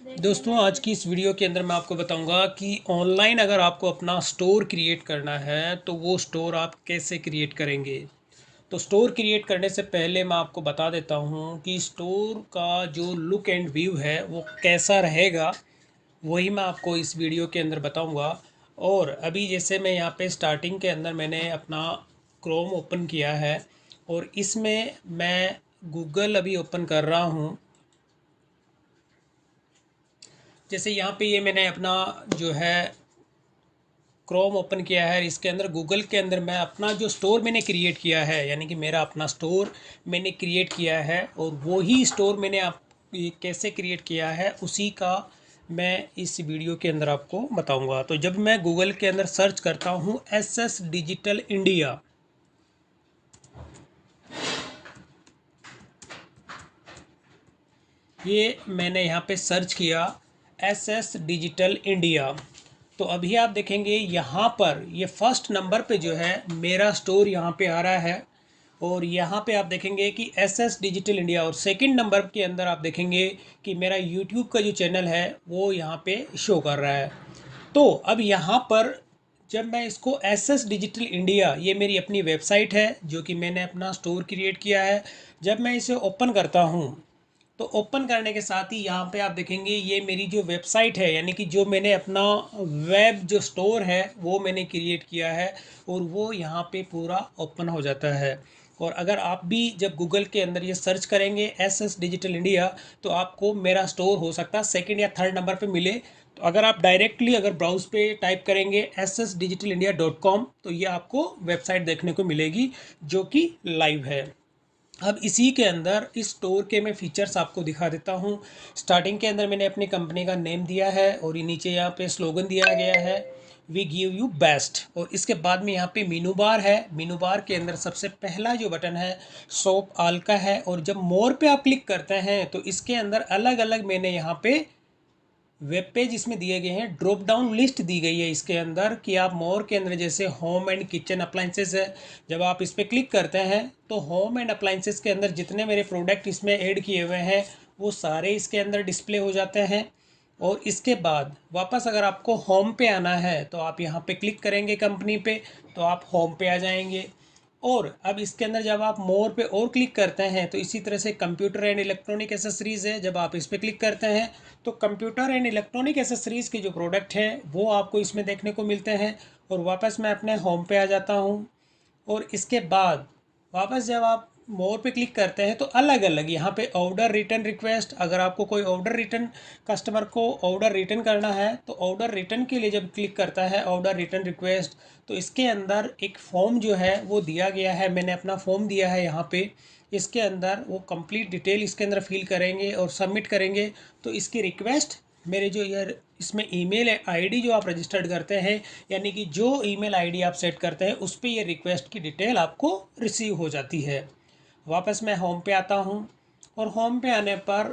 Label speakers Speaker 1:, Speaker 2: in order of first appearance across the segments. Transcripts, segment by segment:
Speaker 1: दोस्तों, आज की इस वीडियो के अंदर मैं आपको बताऊंगा कि ऑनलाइन अगर आपको अपना स्टोर क्रिएट करना है तो वो स्टोर आप कैसे क्रिएट करेंगे। तो स्टोर क्रिएट करने से पहले मैं आपको बता देता हूं कि स्टोर का जो लुक एंड व्यू है वो कैसा रहेगा, वही मैं आपको इस वीडियो के अंदर बताऊंगा। और अभी जैसे मैं यहाँ पे स्टार्टिंग के अंदर मैंने अपना क्रोम ओपन किया है और इसमें मैं गूगल अभी ओपन कर रहा हूँ। जैसे यहाँ पे ये मैंने अपना जो है क्रोम ओपन किया है, इसके अंदर गूगल के अंदर मैं अपना जो स्टोर मैंने क्रिएट किया है, यानी कि मेरा अपना स्टोर मैंने क्रिएट किया है और वही स्टोर मैंने आप ये कैसे क्रिएट किया है उसी का मैं इस वीडियो के अंदर आपको बताऊंगा। तो जब मैं गूगल के अंदर सर्च करता हूँ SS डिजिटल इंडिया, ये मैंने यहाँ पे सर्च किया SS डिजिटल इंडिया। तो अभी आप देखेंगे यहाँ पर ये फर्स्ट नंबर पे जो है मेरा स्टोर यहाँ पे आ रहा है और यहाँ पे आप देखेंगे कि SS डिजिटल इंडिया, और सेकंड नंबर के अंदर आप देखेंगे कि मेरा यूट्यूब का जो चैनल है वो यहाँ पे शो कर रहा है। तो अब यहाँ पर जब मैं इसको SS डिजिटल इंडिया, ये मेरी अपनी वेबसाइट है जो कि मैंने अपना स्टोर क्रिएट किया है, जब मैं इसे ओपन करता हूँ तो ओपन करने के साथ ही यहाँ पे आप देखेंगे ये मेरी जो वेबसाइट है, यानी कि जो मैंने अपना वेब जो स्टोर है वो मैंने क्रिएट किया है और वो यहाँ पे पूरा ओपन हो जाता है। और अगर आप भी जब गूगल के अंदर ये सर्च करेंगे SS डिजिटल इंडिया तो आपको मेरा स्टोर हो सकता है सेकंड या थर्ड नंबर पे मिले। तो अगर आप डायरेक्टली अगर ब्राउज पे टाइप करेंगे ssdigitalindia.com तो ये आपको वेबसाइट देखने को मिलेगी जो कि लाइव है। अब इसी के अंदर इस स्टोर के मैं फीचर्स आपको दिखा देता हूँ। स्टार्टिंग के अंदर मैंने अपनी कंपनी का नेम दिया है और ये नीचे यहाँ पे स्लोगन दिया गया है, वी गिव यू बेस्ट। और इसके बाद में यहाँ पे मीनू बार है। मीनू बार के अंदर सबसे पहला जो बटन है शॉप ऑल का है और जब मोर पे आप क्लिक करते हैं तो इसके अंदर अलग अलग मैंने यहाँ पे वेब पेज इसमें दिए गए हैं। ड्रॉप डाउन लिस्ट दी गई है इसके अंदर कि आप मोर के अंदर जैसे होम एंड किचन अप्लाइंसेस है, जब आप इस पर क्लिक करते हैं तो होम एंड अप्लाइंसेस के अंदर जितने मेरे प्रोडक्ट इसमें ऐड किए हुए हैं वो सारे इसके अंदर डिस्प्ले हो जाते हैं। और इसके बाद वापस अगर आपको होम पे आना है तो आप यहाँ पे क्लिक करेंगे कंपनी पे तो आप होम पे आ जाएंगे। और अब इसके अंदर जब आप मोर पे और क्लिक करते हैं तो इसी तरह से कंप्यूटर एंड इलेक्ट्रॉनिक एसेसरीज है, जब आप इस पर क्लिक करते हैं तो कंप्यूटर एंड इलेक्ट्रॉनिक एसेसरीज के जो प्रोडक्ट हैं वो आपको इसमें देखने को मिलते हैं। और वापस मैं अपने होम पे आ जाता हूँ और इसके बाद वापस जब आप मोर पे क्लिक करते हैं तो अलग अलग यहाँ पे ऑर्डर रिटर्न रिक्वेस्ट, अगर आपको कोई ऑर्डर रिटर्न कस्टमर को ऑर्डर रिटर्न करना है तो ऑर्डर रिटर्न के लिए जब क्लिक करता है ऑर्डर रिटर्न रिक्वेस्ट तो इसके अंदर एक फॉर्म जो है वो दिया गया है। मैंने अपना फॉर्म दिया है यहाँ पे, इसके अंदर वो कंप्लीट डिटेल इसके अंदर फिल करेंगे और सबमिट करेंगे तो इसकी रिक्वेस्ट मेरे जो यार इसमें ईमेल आईडी जो आप रजिस्टर्ड करते हैं, यानी कि जो ईमेल आईडी आप सेट करते हैं उस पर ये रिक्वेस्ट की डिटेल आपको रिसीव हो जाती है। वापस मैं होम पे आता हूँ और होम पे आने पर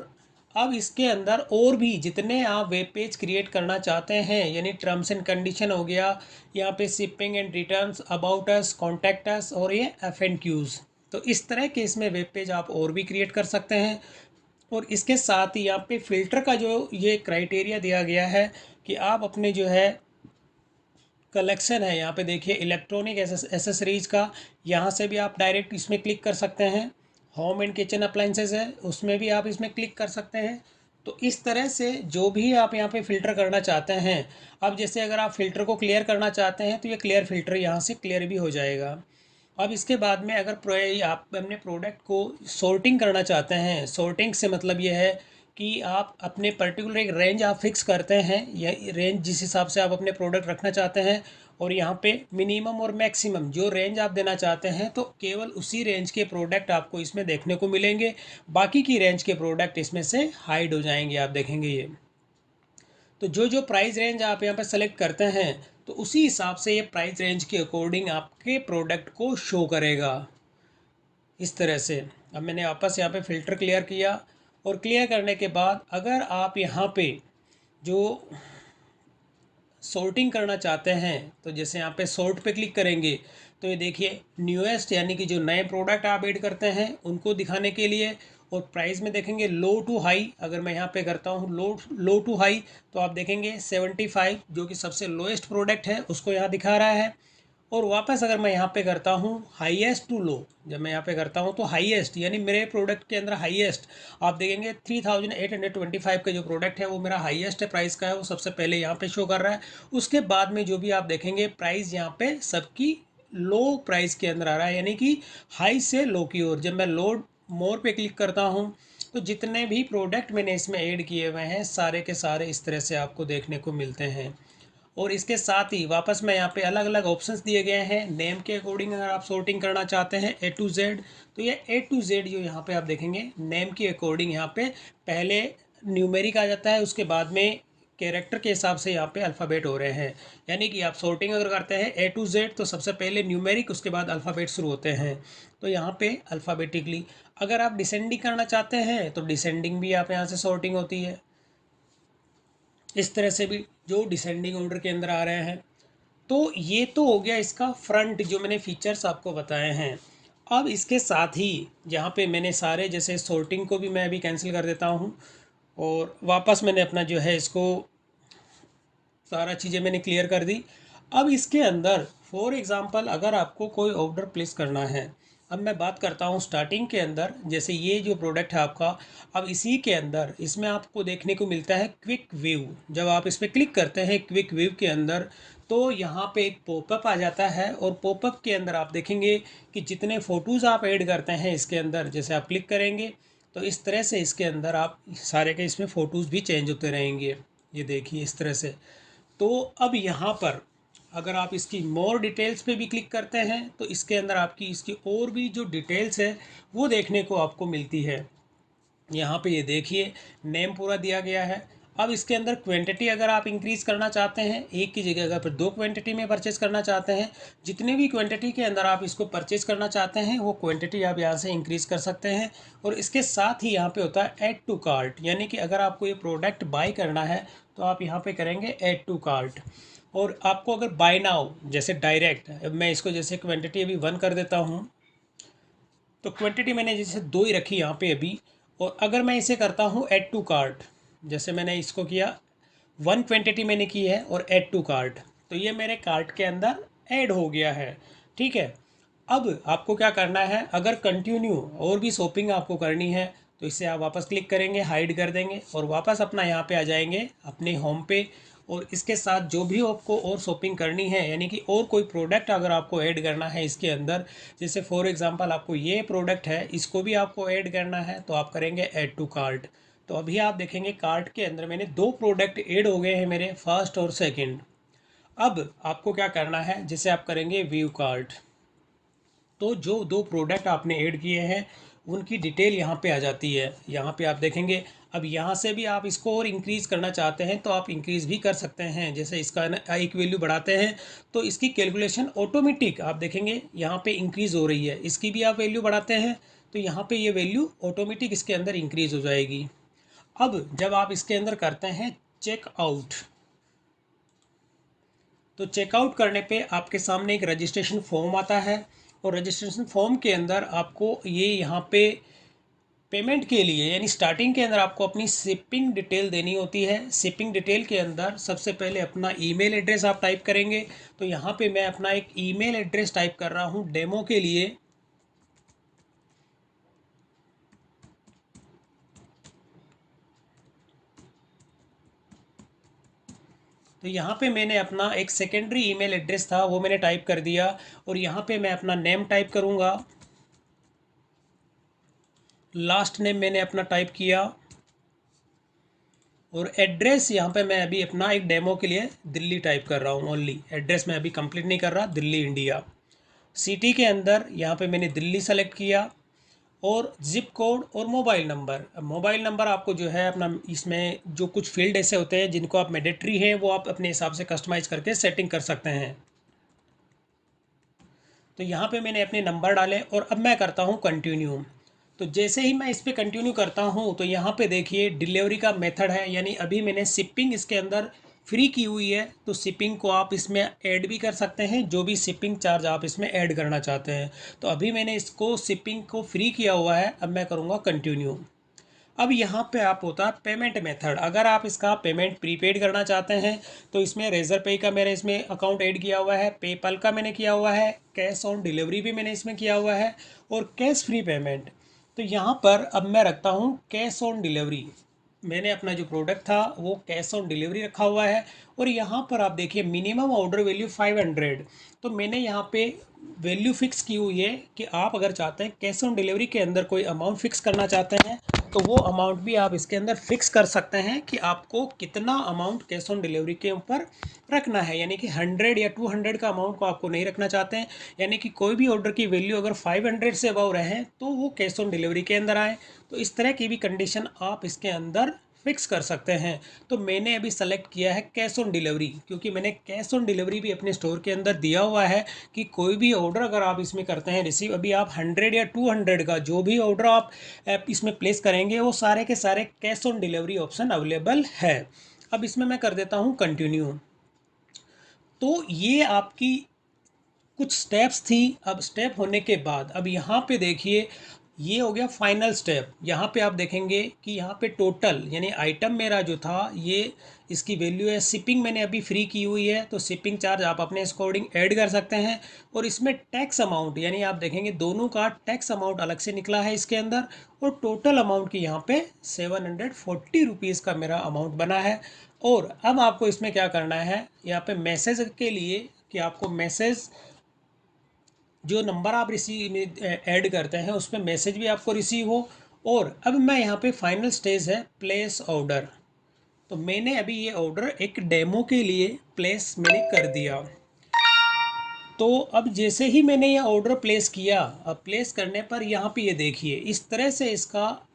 Speaker 1: अब इसके अंदर और भी जितने आप वेब पेज क्रिएट करना चाहते हैं, यानी टर्म्स एंड कंडीशन हो गया, यहाँ पे shipping and returns, about us, contact us और ये FNQs, तो इस तरह के इसमें वेब पेज आप और भी क्रिएट कर सकते हैं। और इसके साथ ही यहाँ पे फ़िल्टर का जो ये क्राइटेरिया दिया गया है कि आप अपने जो है कलेक्शन है, यहाँ पे देखिए इलेक्ट्रॉनिक एसेसरीज का, यहाँ से भी आप डायरेक्ट इसमें क्लिक कर सकते हैं। होम एंड किचन अप्लाइंसेस है उसमें भी आप इसमें क्लिक कर सकते हैं। तो इस तरह से जो भी आप यहाँ पे फ़िल्टर करना चाहते हैं, अब जैसे अगर आप फ़िल्टर को क्लियर करना चाहते हैं तो ये क्लियर फ़िल्टर यहाँ से क्लियर भी हो जाएगा। अब इसके बाद में अगर आप अपने प्रोडक्ट को सॉर्टिंग करना चाहते हैं, सॉर्टिंग से मतलब ये है कि आप अपने पर्टिकुलर एक रेंज आप फिक्स करते हैं, या रेंज जिस हिसाब से आप अपने प्रोडक्ट रखना चाहते हैं और यहाँ पे मिनिमम और मैक्सिमम जो रेंज आप देना चाहते हैं तो केवल उसी रेंज के प्रोडक्ट आपको इसमें देखने को मिलेंगे, बाकी की रेंज के प्रोडक्ट इसमें से हाइड हो जाएंगे, आप देखेंगे ये। तो जो जो प्राइस रेंज आप यहाँ पर सेलेक्ट करते हैं तो उसी हिसाब से ये प्राइस रेंज के अकॉर्डिंग आपके प्रोडक्ट को शो करेगा इस तरह से। अब मैंने वापस यहाँ पे फ़िल्टर क्लियर किया और क्लियर करने के बाद अगर आप यहाँ पे जो सॉर्टिंग करना चाहते हैं तो जैसे यहाँ पे सॉर्ट पे क्लिक करेंगे तो ये देखिए न्यूएस्ट, यानी कि जो नए प्रोडक्ट आप ऐड करते हैं उनको दिखाने के लिए, और प्राइस में देखेंगे लो टू हाई, अगर मैं यहाँ पे करता हूँ लो टू हाई तो आप देखेंगे 75 जो कि सबसे लोएस्ट प्रोडक्ट है उसको यहाँ दिखा रहा है। और वापस अगर मैं यहाँ पे करता हूँ हाईएस्ट टू लो, जब मैं यहाँ पे करता हूँ तो हाईएस्ट यानी मेरे प्रोडक्ट के अंदर हाईएस्ट आप देखेंगे 3825 का जो प्रोडक्ट है वो मेरा हाईएस्ट है प्राइस का है, वो सबसे पहले यहाँ पे शो कर रहा है। उसके बाद में जो भी आप देखेंगे प्राइस यहाँ पे सबकी लो प्राइस के अंदर आ रहा है, यानी कि हाई से लो की ओर। जब मैं लोड मोर पे क्लिक करता हूँ तो जितने भी प्रोडक्ट मैंने इसमें ऐड किए हुए हैं सारे के सारे इस तरह से आपको देखने को मिलते हैं। और इसके साथ ही वापस में यहाँ पे अलग अलग ऑप्शंस दिए गए हैं नेम के अकॉर्डिंग। अगर आप सॉर्टिंग करना चाहते हैं ए टू जेड तो ये ए टू जेड जो यहाँ पे आप देखेंगे नेम के अकॉर्डिंग यहाँ पे पहले न्यूमेरिक आ जाता है, उसके बाद में कैरेक्टर के हिसाब से यहाँ पे अल्फ़ाबेट हो रहे हैं। यानी कि आप सॉर्टिंग अगर करते हैं ए टू जेड तो सबसे पहले न्यूमेरिक उसके बाद अल्फ़ाबेट शुरू होते हैं, तो यहाँ पे अल्फ़ाबेटिकली। अगर आप डिसेंडिंग करना चाहते हैं तो डिसेंडिंग भी आप यहाँ से सॉर्टिंग होती है, इस तरह से भी जो डिसेंडिंग ऑर्डर के अंदर आ रहे हैं। तो ये तो हो गया इसका फ्रंट जो मैंने फीचर्स आपको बताए हैं। अब इसके साथ ही जहाँ पे मैंने सारे जैसे सॉर्टिंग को भी मैं अभी कैंसिल कर देता हूँ और वापस मैंने अपना जो है इसको सारा चीज़ें मैंने क्लियर कर दी। अब इसके अंदर फॉर एग्ज़ाम्पल अगर आपको कोई ऑर्डर प्लेस करना है, अब मैं बात करता हूँ स्टार्टिंग के अंदर जैसे ये जो प्रोडक्ट है आपका, अब इसी के अंदर इसमें आपको देखने को मिलता है क्विक व्यू। जब आप इस पर क्लिक करते हैं क्विक व्यू के अंदर तो यहाँ पे एक पॉपअप आ जाता है और पॉपअप के अंदर आप देखेंगे कि जितने फ़ोटोज़ आप ऐड करते हैं इसके अंदर जैसे आप क्लिक करेंगे तो इस तरह से इसके अंदर आप सारे के इसमें फ़ोटोज़ भी चेंज होते रहेंगे। ये देखिए इस तरह से। तो अब यहाँ पर अगर आप इसकी मोर डिटेल्स पे भी क्लिक करते हैं तो इसके अंदर आपकी इसकी और भी जो डिटेल्स है वो देखने को आपको मिलती है। यहाँ पे ये देखिए नेम पूरा दिया गया है। अब इसके अंदर क्वांटिटी अगर आप इंक्रीज़ करना चाहते हैं एक की जगह अगर फिर दो क्वांटिटी में परचेज़ करना चाहते हैं, जितने भी क्वांटिटी के अंदर आप इसको परचेज़ करना चाहते हैं वो क्वांटिटी आप यहाँ से इंक्रीज़ कर सकते हैं। और इसके साथ ही यहाँ पे होता है ऐड टू कार्ट, यानी कि अगर आपको ये प्रोडक्ट बाय करना है तो आप यहाँ पे करेंगे ऐड टू कार्ट। और आपको अगर बाय नाउ जैसे डायरेक्ट, मैं इसको जैसे क्वांटिटी अभी 1 कर देता हूँ तो क्वांटिटी मैंने जैसे 2 ही रखी यहाँ पे अभी। और अगर मैं इसे करता हूँ ऐड टू कार्ट, जैसे मैंने इसको किया 1 क्वांटिटी मैंने की है और ऐड टू कार्ट, तो ये मेरे कार्ट के अंदर ऐड हो गया है। ठीक है, अब आपको क्या करना है, अगर कंटिन्यू और भी शॉपिंग आपको करनी है तो इससे आप वापस क्लिक करेंगे, हाइड कर देंगे और वापस अपना यहाँ पे आ जाएंगे अपने होम पे। और इसके साथ जो भी आपको और शॉपिंग करनी है यानी कि और कोई प्रोडक्ट अगर आपको ऐड करना है इसके अंदर, जैसे फॉर एग्जांपल आपको ये प्रोडक्ट है इसको भी आपको ऐड करना है तो आप करेंगे ऐड टू कार्ट। तो अभी आप देखेंगे कार्ट के अंदर मैंने 2 प्रोडक्ट ऐड हो गए हैं मेरे, फर्स्ट और सेकंड। अब आपको क्या करना है, जैसे आप करेंगे व्यू कार्ट तो जो 2 प्रोडक्ट आपने ऐड किए हैं उनकी डिटेल यहाँ पे आ जाती है। यहाँ पे आप देखेंगे अब यहाँ से भी आप इसको और इंक्रीज़ करना चाहते हैं तो आप इंक्रीज़ भी कर सकते हैं। जैसे इसका एक वैल्यू बढ़ाते हैं तो इसकी कैलकुलेशन ऑटोमेटिक आप देखेंगे यहाँ पे इंक्रीज़ हो रही है। इसकी भी आप वैल्यू बढ़ाते हैं तो यहाँ पे ये वैल्यू ऑटोमेटिक इसके अंदर इंक्रीज़ हो जाएगी। अब जब आप इसके अंदर करते हैं चेकआउट तो चेकआउट करने पे आपके सामने एक रजिस्ट्रेशन फॉर्म आता है और रजिस्ट्रेशन फॉर्म के अंदर आपको ये यहाँ पे पेमेंट के लिए यानी स्टार्टिंग के अंदर आपको अपनी शिपिंग डिटेल देनी होती है। शिपिंग डिटेल के अंदर सबसे पहले अपना ईमेल एड्रेस आप टाइप करेंगे। तो यहाँ पे मैं अपना एक ईमेल एड्रेस टाइप कर रहा हूँ डेमो के लिए। तो यहाँ पे मैंने अपना एक सेकेंडरी ईमेल एड्रेस था वो मैंने टाइप कर दिया और यहाँ पे मैं अपना नेम टाइप करूँगा, लास्ट नेम मैंने अपना टाइप किया और एड्रेस यहाँ पे मैं अभी अपना एक डेमो के लिए दिल्ली टाइप कर रहा हूँ। ओनली एड्रेस मैं अभी कंप्लीट नहीं कर रहा, दिल्ली इंडिया। सिटी के अंदर यहाँ पे मैंने दिल्ली सेलेक्ट किया और ज़िप कोड और मोबाइल नंबर। मोबाइल नंबर आपको जो है अपना इसमें जो कुछ फील्ड ऐसे होते हैं जिनको आप मैंडेटरी है वो आप अपने हिसाब से कस्टमाइज़ करके सेटिंग कर सकते हैं। तो यहाँ पे मैंने अपने नंबर डाले और अब मैं करता हूँ कंटिन्यू। तो जैसे ही मैं इस पर कंटिन्यू करता हूँ तो यहाँ पे देखिए डिलीवरी का मेथड है, यानी अभी मैंने शिपिंग इसके अंदर फ्री की हुई है, तो शिपिंग को आप इसमें ऐड भी कर सकते हैं, जो भी शिपिंग चार्ज आप इसमें ऐड करना चाहते हैं। तो अभी मैंने इसको शिपिंग को फ्री किया हुआ है, अब मैं करूँगा कंटिन्यू। अब यहाँ पे आप होता है पेमेंट मेथड। अगर आप इसका पेमेंट प्रीपेड करना चाहते हैं तो इसमें रेजर पे का मेरे इसमें अकाउंट ऐड किया हुआ है, पेपल का मैंने किया हुआ है, कैश ऑन डिलीवरी भी मैंने इसमें किया हुआ है, और कैश फ्री पेमेंट। तो यहाँ पर अब मैं रखता हूँ कैश ऑन डिलीवरी। मैंने अपना जो प्रोडक्ट था वो कैश ऑन डिलीवरी रखा हुआ है। और यहाँ पर आप देखिए मिनिमम ऑर्डर वैल्यू 500। तो मैंने यहाँ पे वैल्यू फिक्स की हुई है कि आप अगर चाहते हैं कैश ऑन डिलीवरी के अंदर कोई अमाउंट फिक्स करना चाहते हैं तो वो अमाउंट भी आप इसके अंदर फिक्स कर सकते हैं कि आपको कितना अमाउंट कैश ऑन डिलीवरी के ऊपर रखना है। यानी कि 100 या 200 का अमाउंट को आपको नहीं रखना चाहते हैं, यानी कि कोई भी ऑर्डर की वैल्यू अगर 500 से अबव रहे तो वो कैश ऑन डिलीवरी के अंदर आए। तो इस तरह की भी कंडीशन आप इसके अंदर फिक्स कर सकते हैं। तो मैंने अभी सेलेक्ट किया है कैश ऑन डिलीवरी, क्योंकि मैंने कैश ऑन डिलीवरी भी अपने स्टोर के अंदर दिया हुआ है कि कोई भी ऑर्डर अगर आप इसमें करते हैं रिसीव, अभी आप 100 या 200 का जो भी ऑर्डर आप इसमें प्लेस करेंगे वो सारे के सारे cash on delivery option available है। अब इसमें मैं कर देता हूँ कंटिन्यू। तो ये आपकी कुछ स्टेप्स थी। अब स्टेप होने के बाद अब यहाँ पे देखिए ये हो गया फाइनल स्टेप। यहाँ पे आप देखेंगे कि यहाँ पे टोटल यानी आइटम मेरा जो था ये इसकी वैल्यू है। शिपिंग मैंने अभी फ्री की हुई है, तो शिपिंग चार्ज आप अपने अकॉर्डिंग ऐड कर सकते हैं। और इसमें टैक्स अमाउंट यानी आप देखेंगे दोनों का टैक्स अमाउंट अलग से निकला है इसके अंदर। और टोटल अमाउंट की यहाँ पे 740 रुपीज़ का मेरा अमाउंट बना है। और अब आपको इसमें क्या करना है, यहाँ पे मैसेज के लिए कि आपको मैसेज जो नंबर आप रिसीव में ऐड करते हैं उसमें मैसेज भी आपको रिसीव हो। और अब मैं यहाँ पे फाइनल स्टेज है प्लेस ऑर्डर। तो मैंने अभी ये ऑर्डर एक डेमो के लिए प्लेस मैंने कर दिया। तो अब जैसे ही मैंने ये ऑर्डर प्लेस किया, अब प्लेस करने पर यहाँ पे ये देखिए इस तरह से इसका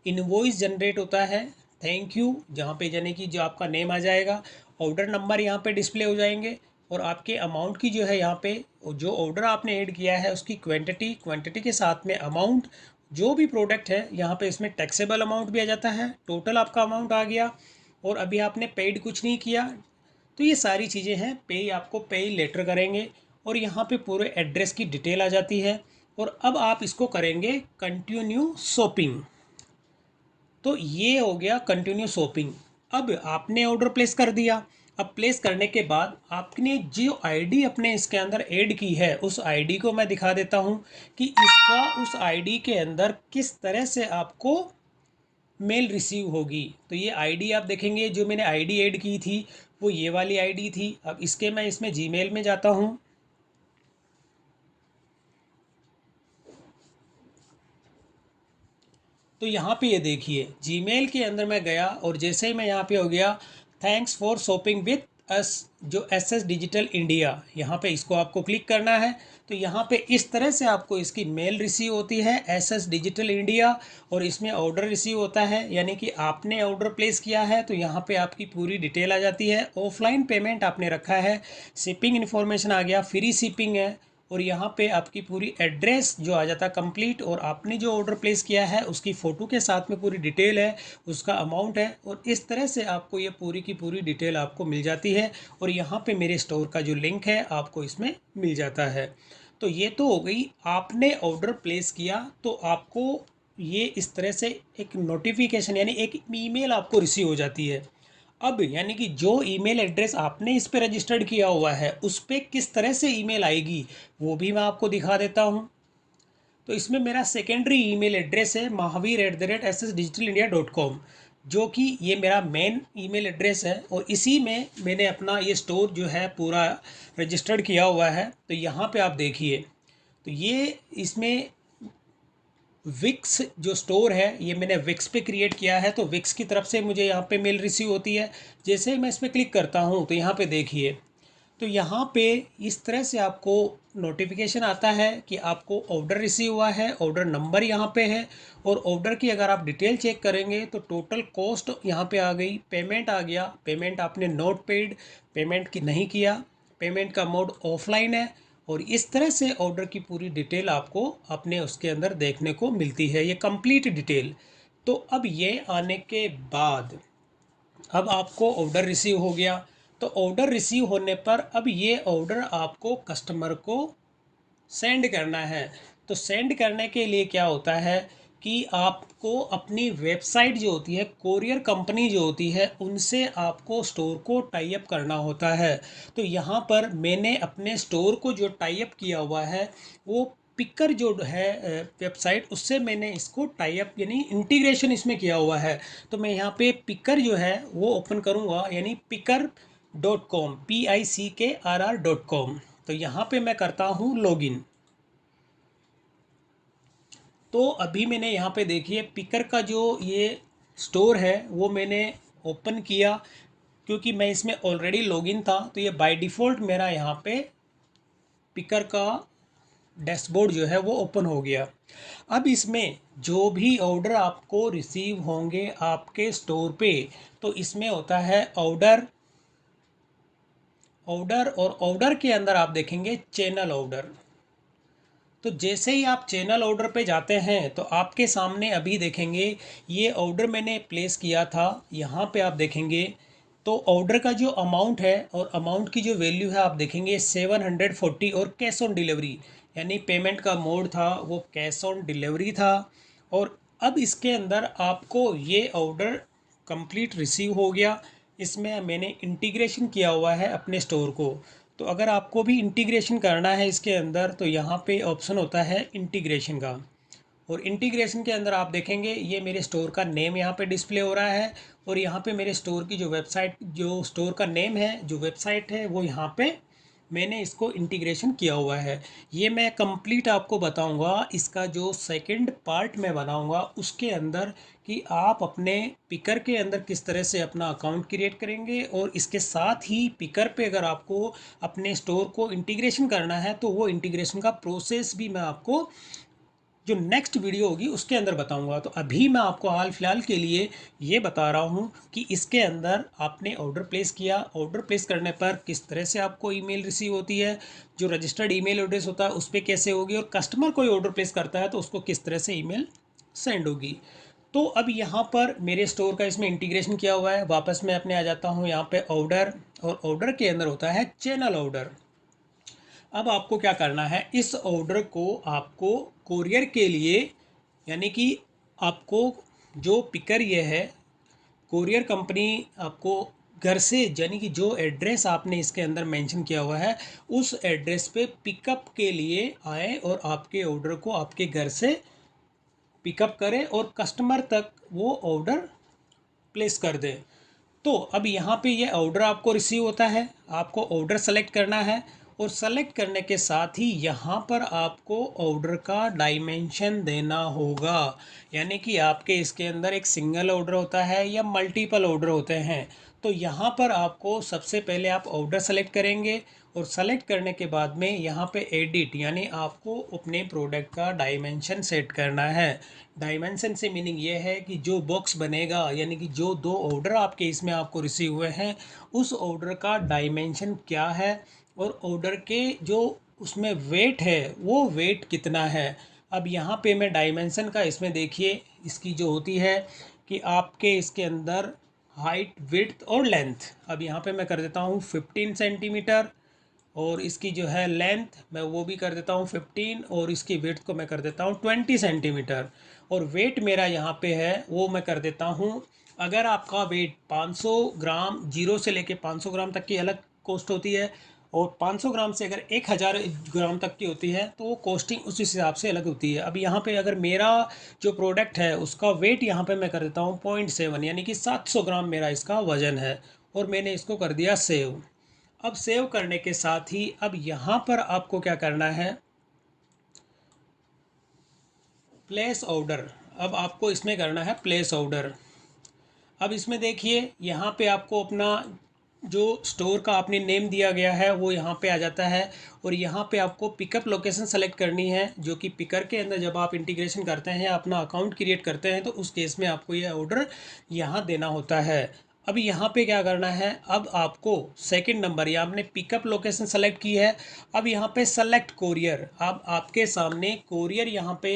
Speaker 1: इनवॉइस जनरेट होता है। थैंक यू, जहाँ पे यानी कि जो आपका नेम आ जाएगा, ऑर्डर नंबर यहाँ पे डिस्प्ले हो जाएंगे, और आपके अमाउंट की जो है यहाँ पे जो ऑर्डर आपने ऐड किया है उसकी क्वांटिटी, क्वांटिटी के साथ में अमाउंट, जो भी प्रोडक्ट है यहाँ पे इसमें टैक्सेबल अमाउंट भी आ जाता है। टोटल आपका अमाउंट आ गया, और अभी आपने पेड कुछ नहीं किया। तो ये सारी चीज़ें हैं, पे आपको पे लेटर करेंगे, और यहाँ पे पूरे एड्रेस की डिटेल आ जाती है। और अब आप इसको करेंगे कंटिन्यू शॉपिंग। तो ये हो गया कंटिन्यू शॉपिंग। अब आपने ऑर्डर प्लेस कर दिया। अब प्लेस करने के बाद आपने जो आईडी अपने इसके अंदर ऐड की है उस आईडी को मैं दिखा देता हूँ कि इसका उस आईडी के अंदर किस तरह से आपको मेल रिसीव होगी। तो ये आईडी आप देखेंगे, जो मैंने आईडी ऐड की थी वो ये वाली आईडी थी। अब इसके मैं इसमें जीमेल में जाता हूँ। तो यहाँ पे ये देखिए जीमेल के अंदर मैं गया, और जैसे ही मैं यहाँ पे हो गया thanks for shopping with us, जो एसएस डिजिटल इंडिया, यहाँ पे इसको आपको क्लिक करना है। तो यहाँ पे इस तरह से आपको इसकी मेल रिसीव होती है एसएस डिजिटल इंडिया, और इसमें ऑर्डर रिसीव होता है यानी कि आपने ऑर्डर प्लेस किया है। तो यहाँ पे आपकी पूरी डिटेल आ जाती है। ऑफलाइन पेमेंट आपने रखा है, शिपिंग इन्फॉर्मेशन आ गया, फ्री शिपिंग है, और यहाँ पे आपकी पूरी एड्रेस जो आ जाता है कंप्लीट, और आपने जो ऑर्डर प्लेस किया है उसकी फ़ोटो के साथ में पूरी डिटेल है, उसका अमाउंट है, और इस तरह से आपको ये पूरी की पूरी डिटेल आपको मिल जाती है। और यहाँ पे मेरे स्टोर का जो लिंक है आपको इसमें मिल जाता है। तो ये तो हो गई, आपने ऑर्डर प्लेस किया तो आपको ये इस तरह से एक नोटिफिकेशन यानी एक ईमेल आपको रिसीव हो जाती है। अब यानी कि जो ईमेल एड्रेस आपने इस पे रजिस्टर्ड किया हुआ है उस पर किस तरह से ईमेल आएगी वो भी मैं आपको दिखा देता हूँ। तो इसमें मेरा सेकेंडरी ईमेल एड्रेस है mahavir@ssdigital.india.com, जो कि ये मेरा मेन ईमेल एड्रेस है, और इसी में मैंने अपना ये स्टोर जो है पूरा रजिस्टर्ड किया हुआ है। तो यहाँ पे आप देखिए, तो ये इसमें विक्स जो स्टोर है ये मैंने विक्स पे क्रिएट किया है। तो विक्स की तरफ से मुझे यहाँ पे मेल रिसीव होती है। जैसे ही मैं इस पर क्लिक करता हूँ तो यहाँ पे देखिए, तो यहाँ पे इस तरह से आपको नोटिफिकेशन आता है कि आपको ऑर्डर रिसीव हुआ है, ऑर्डर नंबर यहाँ पे है, और ऑर्डर की अगर आप डिटेल चेक करेंगे तो टोटल कॉस्ट यहाँ पे आ गई, पेमेंट आ गया, पेमेंट आपने नोट पेड, पेमेंट की नहीं किया, पेमेंट का मोड ऑफलाइन है, और इस तरह से ऑर्डर की पूरी डिटेल आपको अपने उसके अंदर देखने को मिलती है, ये कंप्लीट डिटेल। तो अब ये आने के बाद अब आपको ऑर्डर रिसीव हो गया। तो ऑर्डर रिसीव होने पर अब ये ऑर्डर आपको कस्टमर को सेंड करना है। तो सेंड करने के लिए क्या होता है कि आपको अपनी वेबसाइट जो होती है, कोरियर कंपनी जो होती है, उनसे आपको स्टोर को टाई अप करना होता है। तो यहाँ पर मैंने अपने स्टोर को जो टाई अप किया हुआ है वो पिकर जो है वेबसाइट, उससे मैंने इसको टाई अप यानी इंटीग्रेशन इसमें किया हुआ है। तो मैं यहाँ पे पिकर जो है वो ओपन करूँगा, यानी picker.com, PICKRR.com। तो यहाँ पे मैं करता हूँ लॉगिन। तो अभी मैंने यहाँ पे देखिए पिकर का जो ये स्टोर है वो मैंने ओपन किया, क्योंकि मैं इसमें ऑलरेडी लॉगिन था। तो ये बाय डिफ़ॉल्ट मेरा यहाँ पे पिकर का डैशबोर्ड जो है वो ओपन हो गया। अब इसमें जो भी ऑर्डर आपको रिसीव होंगे आपके स्टोर पे, तो इसमें होता है ऑर्डर, और ऑर्डर के अंदर आप देखेंगे चैनल ऑर्डर। तो जैसे ही आप चैनल ऑर्डर पे जाते हैं तो आपके सामने अभी देखेंगे ये ऑर्डर मैंने प्लेस किया था। यहाँ पे आप देखेंगे तो ऑर्डर का जो अमाउंट है और अमाउंट की जो वैल्यू है आप देखेंगे 740, और कैश ऑन डिलीवरी यानी पेमेंट का मोड था वो कैश ऑन डिलीवरी था। और अब इसके अंदर आपको ये ऑर्डर कंप्लीट रिसीव हो गया। इसमें मैंने इंटीग्रेशन किया हुआ है अपने स्टोर को। तो अगर आपको भी इंटीग्रेशन करना है इसके अंदर तो यहाँ पे ऑप्शन होता है इंटीग्रेशन का। और इंटीग्रेशन के अंदर आप देखेंगे ये मेरे स्टोर का नेम यहाँ पे डिस्प्ले हो रहा है, और यहाँ पे मेरे स्टोर की जो वेबसाइट, जो स्टोर का नेम है, जो वेबसाइट है, वो यहाँ पे मैंने इसको इंटीग्रेशन किया हुआ है। ये मैं कंप्लीट आपको बताऊंगा, इसका जो सेकंड पार्ट मैं बनाऊंगा उसके अंदर, कि आप अपने पिकर के अंदर किस तरह से अपना अकाउंट क्रिएट करेंगे। और इसके साथ ही पिकर पे अगर आपको अपने स्टोर को इंटीग्रेशन करना है तो वो इंटीग्रेशन का प्रोसेस भी मैं आपको जो नेक्स्ट वीडियो होगी उसके अंदर बताऊंगा। तो अभी मैं आपको हाल फिलहाल के लिए ये बता रहा हूँ कि इसके अंदर आपने ऑर्डर प्लेस किया, ऑर्डर प्लेस करने पर किस तरह से आपको ईमेल रिसीव होती है, जो रजिस्टर्ड ईमेल एड्रेस होता है उस पर कैसे होगी, और कस्टमर कोई ऑर्डर प्लेस करता है तो उसको किस तरह से ईमेल सेंड होगी। तो अब यहाँ पर मेरे स्टोर का इसमें इंटीग्रेशन किया हुआ है। वापस मैं अपने आ जाता हूँ यहाँ पे ऑर्डर, और ऑर्डर के अंदर होता है चैनल ऑर्डर। अब आपको क्या करना है, इस ऑर्डर को आपको कोरियर के लिए, यानी कि आपको जो पिकर ये है, कोरियर कंपनी आपको घर से, यानी कि जो एड्रेस आपने इसके अंदर मेंशन किया हुआ है उस एड्रेस पे पिकअप के लिए आए और आपके ऑर्डर को आपके घर से पिकअप करें और कस्टमर तक वो ऑर्डर प्लेस कर दें। तो अब यहाँ पे ये ऑर्डर आपको रिसीव होता है, आपको ऑर्डर सेलेक्ट करना है, और सेलेक्ट करने के साथ ही यहाँ पर आपको ऑर्डर का डायमेंशन देना होगा। यानी कि आपके इसके अंदर एक सिंगल ऑर्डर होता है या मल्टीपल ऑर्डर होते हैं। तो यहाँ पर आपको सबसे पहले आप ऑर्डर सेलेक्ट करेंगे, और सेलेक्ट करने के बाद में यहाँ पे एडिट, यानी आपको अपने प्रोडक्ट का डायमेंशन सेट करना है। डायमेंशन से मीनिंग ये है कि जो बॉक्स बनेगा, यानी कि जो दो ऑर्डर आपके इसमें आपको रिसीव हुए हैं उस ऑर्डर का डायमेंशन क्या है, और ऑर्डर के जो उसमें वेट है वो वेट कितना है। अब यहाँ पे मैं डायमेंशन का, इसमें देखिए इसकी जो होती है कि आपके इसके अंदर हाइट, विड्थ और लेंथ, अब यहाँ पे मैं कर देता हूँ 15 सेंटीमीटर, और इसकी जो है लेंथ मैं वो भी कर देता हूँ 15, और इसकी विड्थ को मैं कर देता हूँ 20 सेंटीमीटर। और वेट मेरा यहाँ पे है वो मैं कर देता हूँ, अगर आपका वेट 500 ग्राम, जीरो से लेके 500 ग्राम तक की अलग कॉस्ट होती है, और 500 ग्राम से अगर 1000 ग्राम तक की होती है तो वो कॉस्टिंग उस हिसाब से अलग होती है। अब यहाँ पे अगर मेरा जो प्रोडक्ट है उसका वेट यहाँ पे मैं कर देता हूँ 0.7, यानी कि 700 ग्राम मेरा इसका वज़न है, और मैंने इसको कर दिया सेव। अब सेव करने के साथ ही अब यहाँ पर आपको क्या करना है, प्लेस ऑर्डर। अब आपको इसमें करना है प्लेस ऑर्डर। अब इसमें देखिए यहाँ पे आपको अपना जो स्टोर का आपने नेम दिया गया है वो यहाँ पे आ जाता है, और यहाँ पे आपको पिकअप लोकेशन सेलेक्ट करनी है, जो कि पिकर के अंदर जब आप इंटीग्रेशन करते हैं, अपना अकाउंट क्रिएट करते हैं, तो उस केस में आपको ये ऑर्डर यहाँ देना होता है। अब यहाँ पे क्या करना है, अब आपको सेकंड नंबर, या आपने पिकअप लोकेशन सेलेक्ट की है, अब यहाँ पे सेलेक्ट कोरियर। अब आपके सामने कोरियर यहाँ पे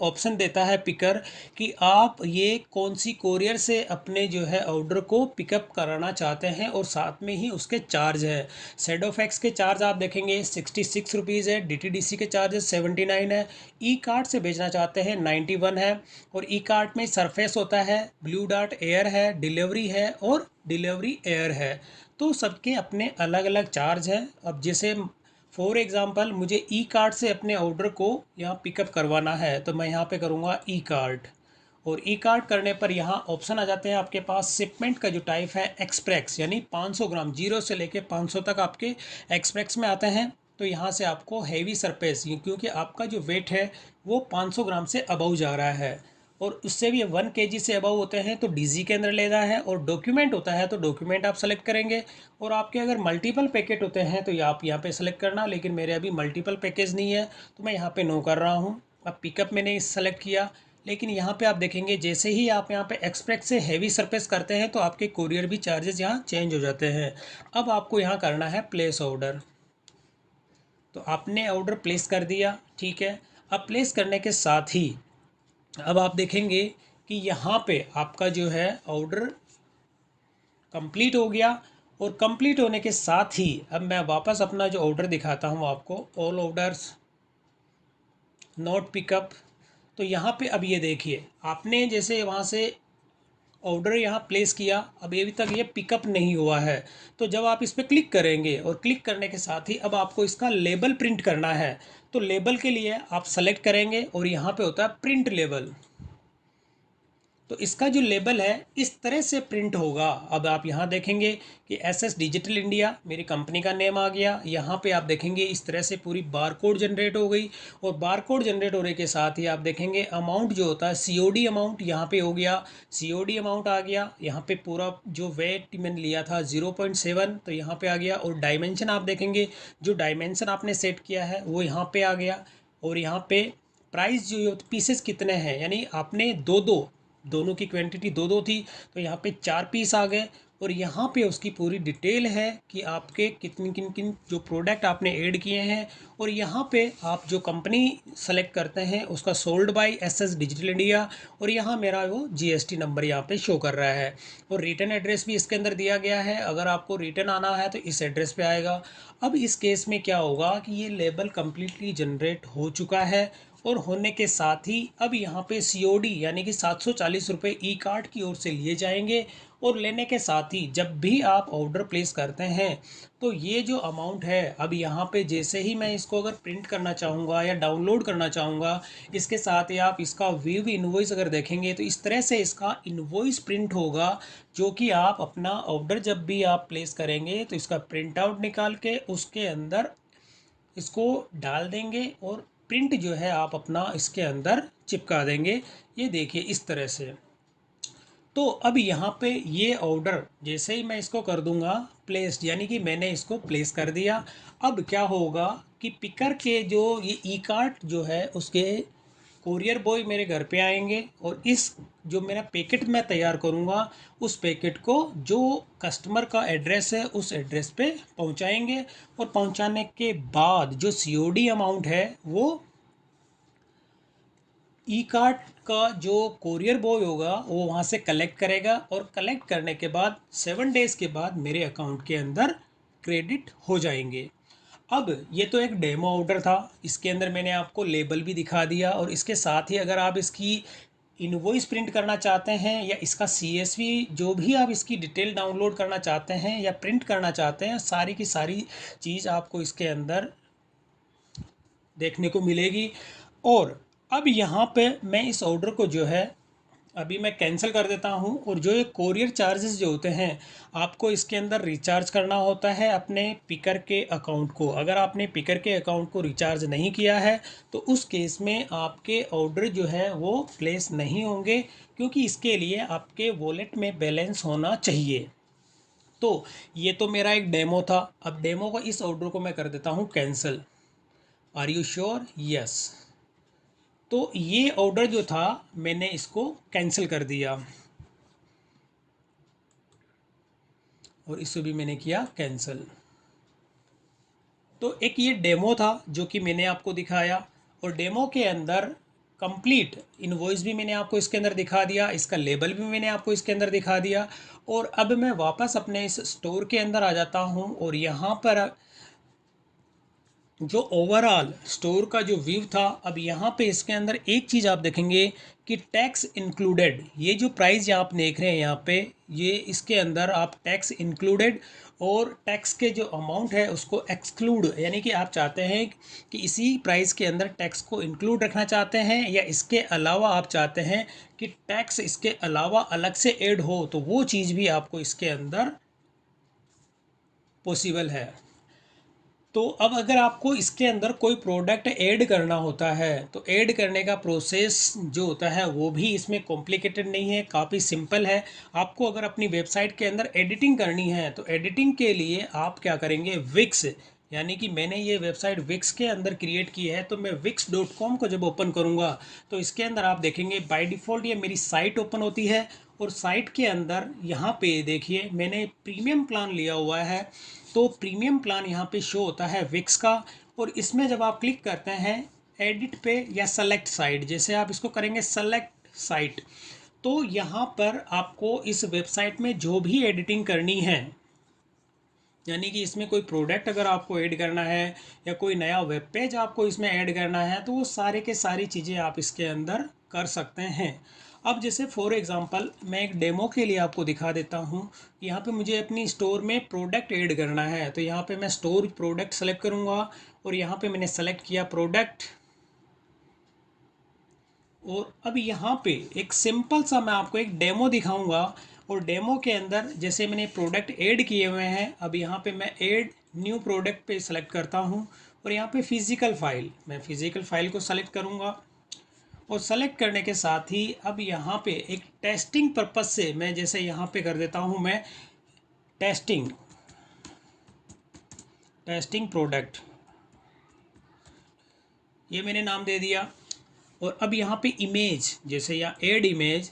Speaker 1: ऑप्शन देता है पिकर कि आप ये कौन सी कोरियर से अपने जो है ऑर्डर को पिकअप कराना चाहते हैं और साथ में ही उसके चार्ज है। सेडोफैक्स के चार्ज आप देखेंगे 66 रुपीज़ है, डीटीडीसी के चार्जेस 79 है, ई कार्ट से भेजना चाहते हैं 91 है, और ई कार्ट में सरफेस होता है, ब्लू डार्ट एयर है, डिलीवरी है और डिलीवरी एयर है। तो सबके अपने अलग अलग चार्ज हैं। अब जैसे फॉर एग्ज़ाम्पल मुझे ई कार्ट से अपने ऑर्डर को यहाँ पिकअप करवाना है तो मैं यहाँ पे करूँगा ई कार्ट, और ई कार्ट करने पर यहाँ ऑप्शन आ जाते हैं आपके पास। शिपमेंट का जो टाइप है एक्सप्रेस, यानी 500 ग्राम, 0 से लेके 500 तक आपके एक्सप्रेस में आते हैं। तो यहाँ से आपको हैवी सरफेस, क्योंकि आपका जो वेट है वो 500 ग्राम से अबव जा रहा है, और उससे भी 1 kg से अबव होते हैं तो डीजी के अंदर लेना है, और डॉक्यूमेंट होता है तो डॉक्यूमेंट आप सेलेक्ट करेंगे। और आपके अगर मल्टीपल पैकेट होते हैं तो ये आप यहाँ पे सेलेक्ट करना, लेकिन मेरे अभी मल्टीपल पैकेज नहीं है तो मैं यहाँ पे नो कर रहा हूँ। अब पिकअप मैंने सेलेक्ट किया, लेकिन यहाँ पे आप देखेंगे जैसे ही आप यहाँ पे एक्सप्रेस से हैवी सरफेस करते हैं तो आपके कोरियर भी चार्जेस यहाँ चेंज हो जाते हैं। अब आपको यहाँ करना है प्लेस ऑर्डर। तो आपने ऑर्डर प्लेस कर दिया, ठीक है। अब प्लेस करने के साथ ही अब आप देखेंगे कि यहाँ पे आपका जो है ऑर्डर कंप्लीट हो गया, और कंप्लीट होने के साथ ही अब मैं वापस अपना जो ऑर्डर दिखाता हूँ आपको, ऑल ऑर्डर्स नॉट पिकअप। तो यहाँ पे अब ये देखिए, आपने जैसे वहाँ से ऑर्डर यहाँ प्लेस किया, अब अभी तक ये पिकअप नहीं हुआ है। तो जब आप इस पर क्लिक करेंगे, और क्लिक करने के साथ ही अब आपको इसका लेबल प्रिंट करना है। तो लेबल के लिए आप सेलेक्ट करेंगे और यहाँ पे होता है प्रिंट लेबल। तो इसका जो लेबल है इस तरह से प्रिंट होगा। अब आप यहाँ देखेंगे कि एसएस डिजिटल इंडिया मेरी कंपनी का नेम आ गया। यहाँ पे आप देखेंगे इस तरह से पूरी बारकोड जनरेट हो गई, और बारकोड जनरेट होने के साथ ही आप देखेंगे अमाउंट जो होता है सीओडी अमाउंट यहाँ पे हो गया, सीओडी अमाउंट आ गया। यहाँ पे पूरा जो वेट मैंने लिया था 0.7 तो यहाँ पे आ गया, और डायमेंशन आप देखेंगे जो डायमेंशन आपने सेट किया है वो यहाँ पे आ गया। और यहाँ पे प्राइस जो पीसेस कितने हैं, यानी आपने दोनों की क्वांटिटी दो दो थी तो यहाँ पे 4 पीस आ गए। और यहाँ पे उसकी पूरी डिटेल है कि आपके कितनी किन किन जो प्रोडक्ट आपने ऐड किए हैं। और यहाँ पे आप जो कंपनी सेलेक्ट करते हैं उसका sold by SS digital India, और यहाँ मेरा वो जीएसटी नंबर यहाँ पे शो कर रहा है। और रिटर्न एड्रेस भी इसके अंदर दिया गया है, अगर आपको रिटर्न आना है तो इस एड्रेस पे आएगा। अब इस केस में क्या होगा कि ये लेबल कम्प्लीटली जनरेट हो चुका है, और होने के साथ ही अब यहाँ पे सीओडी यानी कि 740 रुपये ई कार्ट की ओर से लिए जाएंगे। और लेने के साथ ही जब भी आप ऑर्डर प्लेस करते हैं तो ये जो अमाउंट है, अब यहाँ पे जैसे ही मैं इसको अगर प्रिंट करना चाहूँगा या डाउनलोड करना चाहूँगा, इसके साथ ही आप इसका व्यू इनवॉइस अगर देखेंगे तो इस तरह से इसका इनवॉइस प्रिंट होगा, जो कि आप अपना ऑर्डर जब भी आप प्लेस करेंगे तो इसका प्रिंट आउट निकाल के उसके अंदर इसको डाल देंगे, और प्रिंट जो है आप अपना इसके अंदर चिपका देंगे। ये देखिए इस तरह से। तो अब यहाँ पे ये ऑर्डर जैसे ही मैं इसको कर दूंगा प्लेस्ड, यानी कि मैंने इसको प्लेस कर दिया। अब क्या होगा कि पिकर के जो ये ई कार्ट जो है उसके कोरियर बॉय मेरे घर पे आएंगे, और इस जो मेरा पैकेट मैं तैयार करूँगा उस पैकेट को जो कस्टमर का एड्रेस है उस एड्रेस पे पहुँचाएंगे। और पहुँचाने के बाद जो सीओडी अमाउंट है वो ई कार्ट का जो कोरियर बॉय होगा वो वहाँ से कलेक्ट करेगा, और कलेक्ट करने के बाद 7 डेज़ के बाद मेरे अकाउंट के अंदर क्रेडिट हो जाएंगे। अब ये तो एक डेमो ऑर्डर था, इसके अंदर मैंने आपको लेबल भी दिखा दिया, और इसके साथ ही अगर आप इसकी इनवॉइस प्रिंट करना चाहते हैं या इसका सीएसवी जो भी आप इसकी डिटेल डाउनलोड करना चाहते हैं या प्रिंट करना चाहते हैं, सारी की सारी चीज़ आपको इसके अंदर देखने को मिलेगी। और अब यहाँ पे मैं इस ऑर्डर को जो है अभी मैं कैंसिल कर देता हूँ, और जो ये कोरियर चार्जेस जो होते हैं आपको इसके अंदर रिचार्ज करना होता है अपने पिकर के अकाउंट को। अगर आपने पिकर के अकाउंट को रिचार्ज नहीं किया है तो उस केस में आपके ऑर्डर जो है वो प्लेस नहीं होंगे, क्योंकि इसके लिए आपके वॉलेट में बैलेंस होना चाहिए। तो ये तो मेरा एक डेमो था। अब डेमो को इस ऑर्डर को मैं कर देता हूँ cancel. Are you sure? Yes. तो ये ऑर्डर जो था मैंने इसको कैंसिल कर दिया, और इसको भी मैंने किया कैंसिल। तो एक ये डेमो था जो कि मैंने आपको दिखाया, और डेमो के अंदर कंप्लीट इनवॉइस भी मैंने आपको इसके अंदर दिखा दिया, इसका लेबल भी मैंने आपको इसके अंदर दिखा दिया। और अब मैं वापस अपने इस स्टोर के अंदर आ जाता हूँ और यहाँ पर जो ओवरऑल स्टोर का जो व्यू था, अब यहाँ पे इसके अंदर एक चीज़ आप देखेंगे कि टैक्स इंक्लूडेड, ये जो प्राइस आप देख रहे हैं यहाँ पे, ये इसके अंदर आप टैक्स इंक्लूडेड और टैक्स के जो अमाउंट है उसको एक्सक्लूड, यानी कि आप चाहते हैं कि इसी प्राइस के अंदर टैक्स को इंक्लूड रखना चाहते हैं या इसके अलावा आप चाहते हैं कि टैक्स इसके अलावा अलग से ऐड हो, तो वो चीज़ भी आपको इसके अंदर पॉसिबल है। तो अब अगर आपको इसके अंदर कोई प्रोडक्ट ऐड करना होता है तो ऐड करने का प्रोसेस जो होता है वो भी इसमें कॉम्प्लिकेटेड नहीं है, काफ़ी सिंपल है। आपको अगर अपनी वेबसाइट के अंदर एडिटिंग करनी है तो एडिटिंग के लिए आप क्या करेंगे, विक्स, यानी कि मैंने ये वेबसाइट विक्स के अंदर क्रिएट की है, तो मैं wix.com को जब ओपन करूँगा तो इसके अंदर आप देखेंगे बाय डिफ़ॉल्ट ये मेरी साइट ओपन होती है। और साइट के अंदर यहाँ पे देखिए मैंने प्रीमियम प्लान लिया हुआ है, तो प्रीमियम प्लान यहाँ पे शो होता है विक्स का। और इसमें जब आप क्लिक करते हैं एडिट पे या सेलेक्ट साइट, जैसे आप इसको करेंगे सेलेक्ट साइट, तो यहाँ पर आपको इस वेबसाइट में जो भी एडिटिंग करनी है, यानी कि इसमें कोई प्रोडक्ट अगर आपको ऐड करना है या कोई नया वेब पेज आपको इसमें ऐड करना है, तो वो सारे के सारी चीज़ें आप इसके अंदर कर सकते हैं। अब जैसे फॉर एग्ज़ाम्पल मैं एक डेमो के लिए आपको दिखा देता हूँ। यहाँ पे मुझे अपनी स्टोर में प्रोडक्ट ऐड करना है, तो यहाँ पे मैं स्टोर प्रोडक्ट सेलेक्ट करूँगा और यहाँ पे मैंने सेलेक्ट किया प्रोडक्ट। और अब यहाँ पे एक सिंपल सा मैं आपको एक डेमो दिखाऊंगा और डेमो के अंदर जैसे मैंने प्रोडक्ट ऐड किए हुए हैं, अब यहाँ पे मैं ऐड न्यू प्रोडक्ट पे सेलेक्ट करता हूँ और यहाँ पे फिज़िकल फ़ाइल, मैं फ़िज़िकल फ़ाइल को सेलेक्ट करूँगा। और सेलेक्ट करने के साथ ही अब यहाँ पे एक टेस्टिंग पर्पज़ से मैं जैसे यहाँ पे कर देता हूँ, मैं टेस्टिंग टेस्टिंग प्रोडक्ट, ये मैंने नाम दे दिया। और अब यहाँ पे इमेज, जैसे यहाँ ऐड इमेज,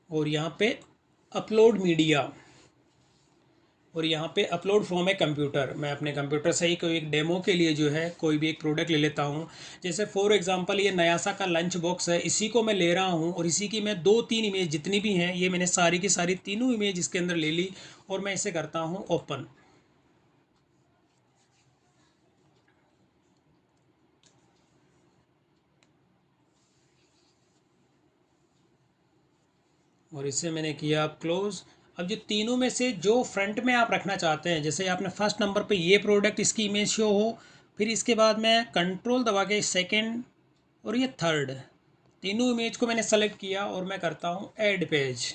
Speaker 1: और यहाँ पे अपलोड मीडिया, और यहाँ पे अपलोड फ्रॉम ए कंप्यूटर, मैं अपने कंप्यूटर से ही कोई एक डेमो के लिए जो है कोई भी एक प्रोडक्ट ले लेता हूँ। जैसे फॉर एग्जांपल ये नयासा का लंच बॉक्स है, इसी को मैं ले रहा हूँ और इसी की मैं 2-3 इमेज जितनी भी हैं ये मैंने सारी की सारी तीनों इमेज इसके अंदर ले ली और मैं इसे करता हूँ ओपन। और इसे मैंने किया क्लोज। अब जो तीनों में से जो फ्रंट में आप रखना चाहते हैं, जैसे आपने फर्स्ट नंबर पे ये प्रोडक्ट इसकी इमेज शो हो, फिर इसके बाद मैं कंट्रोल दबा के सेकंड और ये थर्ड, तीनों इमेज को मैंने सेलेक्ट किया और मैं करता हूँ ऐड पेज।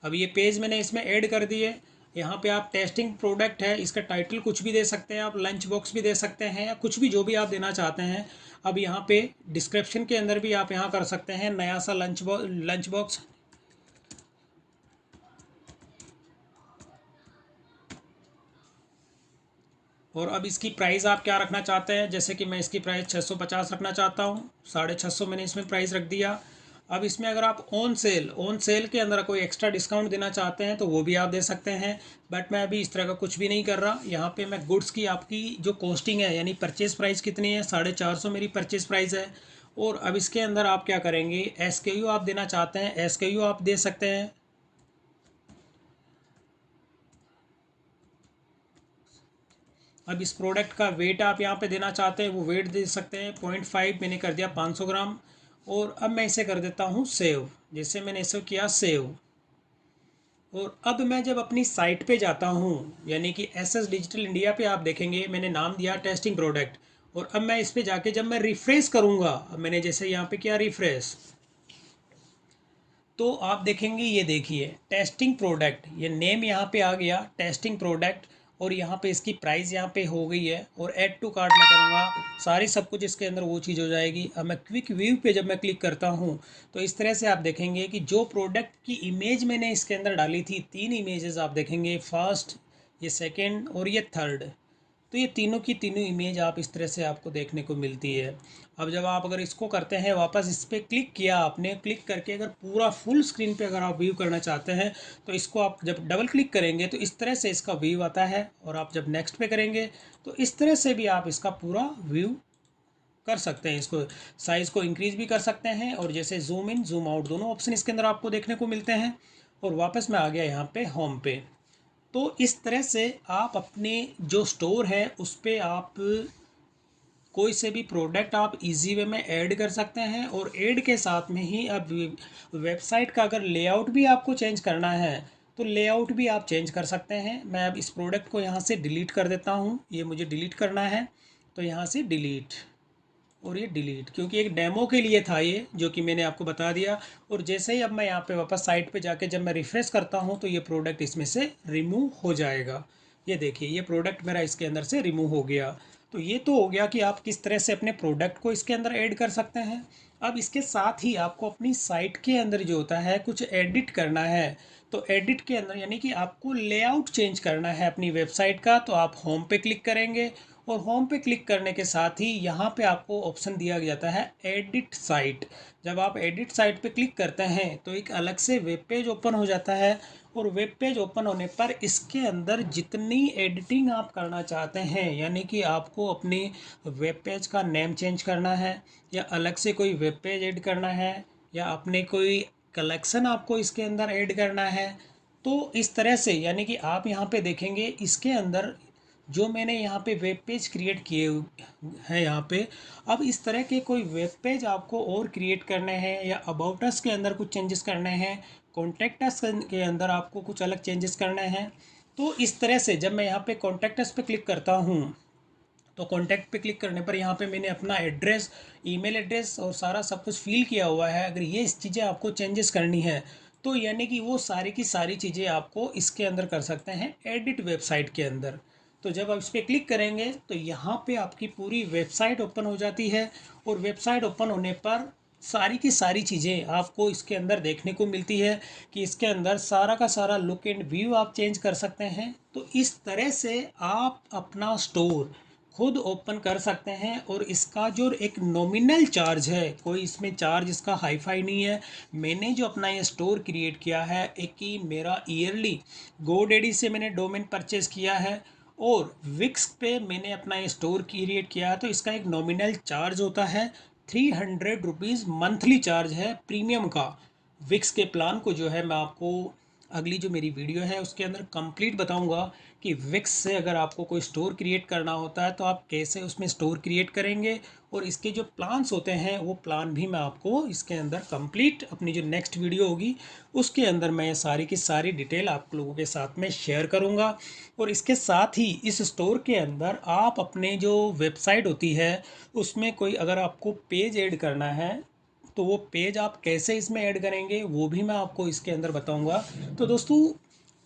Speaker 1: अब ये पेज मैंने इसमें ऐड कर दिए। यहाँ पे आप टेस्टिंग प्रोडक्ट है, इसका टाइटल कुछ भी दे सकते हैं, आप लंच बॉक्स भी दे सकते हैं या कुछ भी जो भी आप देना चाहते हैं। अब यहाँ पे डिस्क्रिप्शन के अंदर भी आप यहाँ कर सकते हैं नया सा लंच बॉक्स। और अब इसकी प्राइस आप क्या रखना चाहते हैं, जैसे कि मैं इसकी प्राइस 650 रखना चाहता हूँ, 650 मैंने इसमें प्राइस रख दिया। अब इसमें अगर आप ऑन सेल के अंदर कोई एक्स्ट्रा डिस्काउंट देना चाहते हैं तो वो भी आप दे सकते हैं, बट मैं अभी इस तरह का कुछ भी नहीं कर रहा। यहाँ पे मैं गुड्स की आपकी जो कॉस्टिंग है, यानी परचेज़ प्राइस कितनी है, 450 मेरी परचेज़ प्राइस है। और अब इसके अंदर आप क्या करेंगे, SKU आप देना चाहते हैं, SKU आप दे सकते हैं। अब इस प्रोडक्ट का वेट आप यहाँ पे देना चाहते हैं, वो वेट दे सकते हैं, 0.5 मैंने कर दिया 500 ग्राम। और अब मैं इसे कर देता हूँ सेव, जैसे मैंने इसे किया सेव। और अब मैं जब अपनी साइट पे जाता हूँ, यानी कि SS डिजिटल इंडिया पे आप देखेंगे मैंने नाम दिया टेस्टिंग प्रोडक्ट। और अब मैं इस पे जाके जब मैं रिफ्रेश करूँगा, अब मैंने जैसे यहाँ पे किया रिफ्रेश, तो आप देखेंगे ये देखिए टेस्टिंग प्रोडक्ट, ये नेम यहाँ पे आ गया टेस्टिंग प्रोडक्ट और यहाँ पे इसकी प्राइस यहाँ पे हो गई है। और ऐड टू कार्ट में करूँगा, सारी सब कुछ इसके अंदर वो चीज़ हो जाएगी। अब मैं क्विक व्यू पे जब मैं क्लिक करता हूँ तो इस तरह से आप देखेंगे कि जो प्रोडक्ट की इमेज मैंने इसके अंदर डाली थी, 3 इमेजेस आप देखेंगे, फर्स्ट, ये सेकेंड और ये थर्ड, तो ये तीनों की तीनों इमेज आप इस तरह से आपको देखने को मिलती है। अब जब आप अगर इसको करते हैं वापस इस पर क्लिक किया आपने, क्लिक करके अगर पूरा फुल स्क्रीन पे अगर आप व्यू करना चाहते हैं तो इसको आप जब डबल क्लिक करेंगे तो इस तरह से इसका व्यू आता है, और आप जब नेक्स्ट पे करेंगे तो इस तरह से भी आप इसका पूरा व्यू कर सकते हैं। इसको साइज़ को इंक्रीज़ भी कर सकते हैं, और जैसे जूम इन जूम आउट दोनों ऑप्शन इसके अंदर आपको देखने को मिलते हैं। और वापस मैं आ गया यहाँ पे होम पे। तो इस तरह से आप अपने जो स्टोर है उस पर आप कोई से भी प्रोडक्ट आप इजी वे में ऐड कर सकते हैं, और ऐड के साथ में ही अब वेबसाइट का अगर लेआउट भी आपको चेंज करना है तो लेआउट भी आप चेंज कर सकते हैं। मैं अब इस प्रोडक्ट को यहाँ से डिलीट कर देता हूँ, ये मुझे डिलीट करना है, तो यहाँ से डिलीट, और ये डिलीट, क्योंकि एक डेमो के लिए था ये, जो कि मैंने आपको बता दिया। और जैसे ही अब मैं यहाँ पे वापस साइट पे जाके जब मैं रिफ़्रेश करता हूँ तो ये प्रोडक्ट इसमें से रिमूव हो जाएगा। ये देखिए ये प्रोडक्ट मेरा इसके अंदर से रिमूव हो गया। तो ये तो हो गया कि आप किस तरह से अपने प्रोडक्ट को इसके अंदर ऐड कर सकते हैं। अब इसके साथ ही आपको अपनी साइट के अंदर जो होता है कुछ एडिट करना है, तो एडिट के अंदर यानी कि आपको लेआउट चेंज करना है अपनी वेबसाइट का, तो आप होम पे क्लिक करेंगे, और होम पे क्लिक करने के साथ ही यहाँ पे आपको ऑप्शन दिया जाता है एडिट साइट। जब आप एडिट साइट पे क्लिक करते हैं तो एक अलग से वेब पेज ओपन हो जाता है, और वेब पेज ओपन होने पर इसके अंदर जितनी एडिटिंग आप करना चाहते हैं, यानी कि आपको अपनी वेब पेज का नेम चेंज करना है, या अलग से कोई वेब पेज ऐड करना है, या अपने कोई कलेक्शन आपको इसके अंदर ऐड करना है, तो इस तरह से यानी कि आप यहाँ पे देखेंगे इसके अंदर जो मैंने यहाँ पे वेब पेज क्रिएट किए हैं यहाँ पे। अब इस तरह के कोई वेब पेज आपको और क्रिएट करने हैं, या अबाउट अस के अंदर कुछ चेंजेस करने हैं, कॉन्टैक्ट अस के अंदर आपको कुछ अलग चेंजेस करने हैं, तो इस तरह से जब मैं यहाँ पे कॉन्टैक्ट अस पे क्लिक करता हूँ तो कॉन्टैक्ट पे क्लिक करने पर यहाँ पे मैंने अपना एड्रेस, ईमेल एड्रेस और सारा सब कुछ फिल किया हुआ है। अगर ये इस चीज़ें आपको चेंजेस करनी है तो यानी कि वो सारी की सारी चीज़ें आपको इसके अंदर कर सकते हैं एडिट वेबसाइट के अंदर। तो जब आप इस पर क्लिक करेंगे तो यहाँ पे आपकी पूरी वेबसाइट ओपन हो जाती है, और वेबसाइट ओपन होने पर सारी की सारी चीज़ें आपको इसके अंदर देखने को मिलती है, कि इसके अंदर सारा का सारा लुक एंड व्यू आप चेंज कर सकते हैं। तो इस तरह से आप अपना स्टोर खुद ओपन कर सकते हैं, और इसका जो एक नॉमिनल चार्ज है, कोई इसमें चार्ज इसका हाई फाई नहीं है। मैंने जो अपना ये स्टोर क्रिएट किया है, एक ही मेरा ईयरली गोडैडी से मैंने डोमेन परचेज़ किया है, और विक्स पे मैंने अपना ये स्टोर क्रिएट किया है, तो इसका एक नॉमिनल चार्ज होता है 300 रुपीज़ मंथली चार्ज है प्रीमियम का। विक्स के प्लान को जो है मैं आपको अगली जो मेरी वीडियो है उसके अंदर कंप्लीट बताऊंगा, कि विक्स से अगर आपको कोई स्टोर क्रिएट करना होता है तो आप कैसे उसमें स्टोर क्रिएट करेंगे, और इसके जो प्लान्स होते हैं वो प्लान भी मैं आपको इसके अंदर कंप्लीट अपनी जो नेक्स्ट वीडियो होगी उसके अंदर मैं ये सारी की सारी डिटेल आप लोगों के साथ में शेयर करूंगा। और इसके साथ ही इस स्टोर के अंदर आप अपने जो वेबसाइट होती है उसमें कोई अगर आपको पेज ऐड करना है तो वो पेज आप कैसे इसमें ऐड करेंगे वो भी मैं आपको इसके अंदर बताऊंगा। तो दोस्तों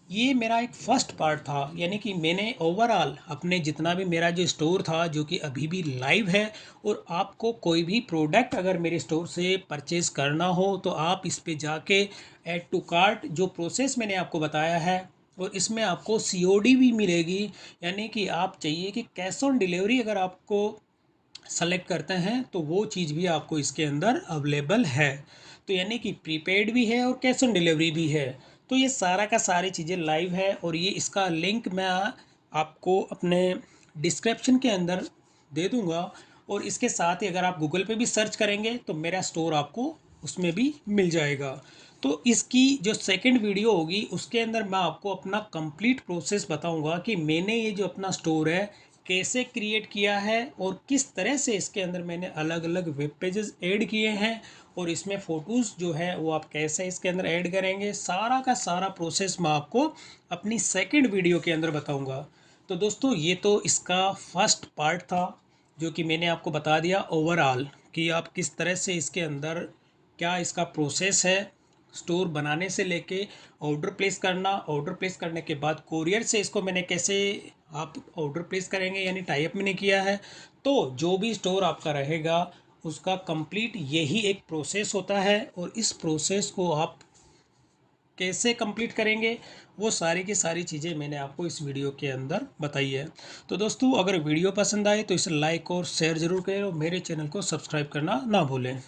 Speaker 1: ये मेरा एक फ़र्स्ट पार्ट था, यानी कि मैंने ओवरऑल अपने जितना भी मेरा जो स्टोर था जो कि अभी भी लाइव है, और आपको कोई भी प्रोडक्ट अगर मेरे स्टोर से परचेज़ करना हो तो आप इस पे जाके ऐड टू कार्ट जो प्रोसेस मैंने आपको बताया है, और इसमें आपको सीओडी भी मिलेगी, यानी कि आप चाहिए कि कैश ऑन डिलीवरी अगर आपको सेलेक्ट करते हैं तो वो चीज़ भी आपको इसके अंदर अवेलेबल है। तो यानी कि प्रीपेड भी है और कैश ऑन डिलीवरी भी है। तो ये सारा का सारी चीज़ें लाइव है, और ये इसका लिंक मैं आपको अपने डिस्क्रिप्शन के अंदर दे दूँगा। और इसके साथ ही अगर आप गूगल पे भी सर्च करेंगे तो मेरा स्टोर आपको उसमें भी मिल जाएगा। तो इसकी जो सेकंड वीडियो होगी उसके अंदर मैं आपको अपना कंप्लीट प्रोसेस बताऊंगा कि मैंने ये जो अपना स्टोर है कैसे क्रिएट किया है, और किस तरह से इसके अंदर मैंने अलग अलग वेब पेजेस ऐड किए हैं, और इसमें फ़ोटोज़ जो है वो आप कैसे इसके अंदर ऐड करेंगे, सारा का सारा प्रोसेस मैं आपको अपनी सेकंड वीडियो के अंदर बताऊंगा। तो दोस्तों ये तो इसका फर्स्ट पार्ट था जो कि मैंने आपको बता दिया ओवरऑल, कि आप किस तरह से इसके अंदर क्या इसका प्रोसेस है स्टोर बनाने से लेके ऑर्डर प्लेस करना, ऑर्डर प्लेस करने के बाद कोरियर से इसको मैंने कैसे आप ऑर्डर प्लेस करेंगे, यानी टाई अप मैंने किया है। तो जो भी स्टोर आपका रहेगा उसका कंप्लीट यही एक प्रोसेस होता है, और इस प्रोसेस को आप कैसे कंप्लीट करेंगे, वो सारी की सारी चीज़ें मैंने आपको इस वीडियो के अंदर बताई है। तो दोस्तों, अगर वीडियो पसंद आए तो इसे लाइक और शेयर ज़रूर करें और मेरे चैनल को सब्सक्राइब करना ना भूलें।